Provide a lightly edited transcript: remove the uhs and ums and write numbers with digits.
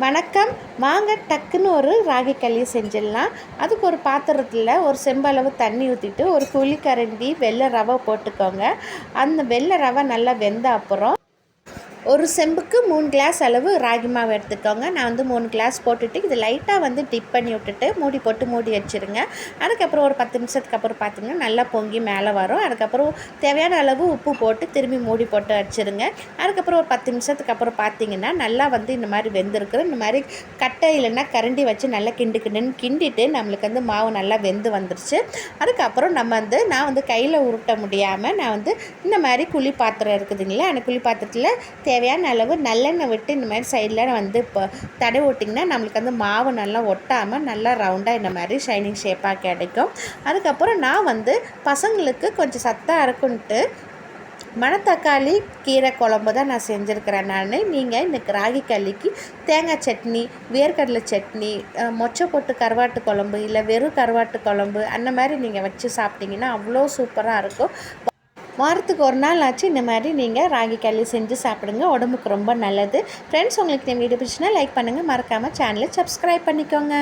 வணக்கம். வாங்க டக்குன்னு ஒரு ராகி களி செஞ்சிடலாம். அதுக்கு ஒரு பாத்திரத்தில் ஒரு செம்பளவு தண்ணி ஊற்றிட்டு ஒரு குழிக்கரண்டி வெள்ளை ரவை போட்டுக்கோங்க. அந்த வெள்ளை ரவை நல்லா வெந்த அப்புறம் ஒரு செம்புக்கு 3 கிளாஸ் அளவு ராகி மாவு எடுத்துக்கோங்க. நான் வந்து 3 கிளாஸ் போட்டுட்டு இது லைட்டாக வந்து டிப் பண்ணி விட்டுட்டு மூடி போட்டு மூடி வச்சுருங்க. அதுக்கப்புறம் ஒரு 10 நிமிஷத்துக்கு அப்புறம் பார்த்திங்கன்னா நல்லா பொங்கி மேலே வரும். அதுக்கப்புறம் தேவையான அளவு உப்பு போட்டு திரும்பி மூடி போட்டு வச்சுருங்க. அதுக்கப்புறம் ஒரு 10 நிமிஷத்துக்கு அப்புறம் பார்த்திங்கன்னா நல்லா வந்து இந்த மாதிரி வெந்திருக்கு. இந்த மாதிரி கட்டை இல்லைன்னா கரண்டி வச்சு நல்லா கிண்டிட்டு நம்மளுக்கு வந்து மாவு நல்லா வெந்து வந்துருச்சு. அதுக்கப்புறம் நான் வந்து கையில் உருட்ட முடியாமல் நான் வந்து இந்த மாதிரி குழி பாத்திரம் இருக்குதுங்களா, அந்த குழி பாத்திரத்தில் தேவையான அளவு நல்லெண்ணெய் விட்டு இந்த மாதிரி சைடில் வந்து இப்போ தடவி விட்டிங்கன்னா நம்மளுக்கு வந்து மாவு நல்லா ஒட்டாமல் நல்லா ரவுண்டாக இந்த மாதிரி ஷைனிங் ஷேப்பாக கிடைக்கும். அதுக்கப்புறம் நான் வந்து பசங்களுக்கு கொஞ்சம் சத்தாக இருக்குன்ட்டு மணத்தக்காளி கீரை குழம்பு தான் நான் செஞ்சுருக்கிறேன். நீங்கள் இந்த ராகி களிக்கு தேங்காய் சட்னி, வேர்க்கடலை சட்னி, மொச்சை போட்டு கருவாட்டு குழம்பு இல்லை வெறும் கருவாட்டு குழம்பு அந்த மாதிரி நீங்கள் வச்சு சாப்பிட்டிங்கன்னா அவ்வளோ சூப்பராக இருக்கும். வாரத்துக்கு ஒரு நாள் ஆச்சு இந்த மாதிரி நீங்கள் ராகி களி செஞ்சு சாப்பிடுங்க. உடம்புக்கு ரொம்ப நல்லது. ஃப்ரெண்ட்ஸ், உங்களுக்கு இந்த வீடியோ பிடிச்சுன்னா லைக் பண்ணுங்கள். மறக்காமல் சேனலை சப்ஸ்கிரைப் பண்ணிக்கோங்க.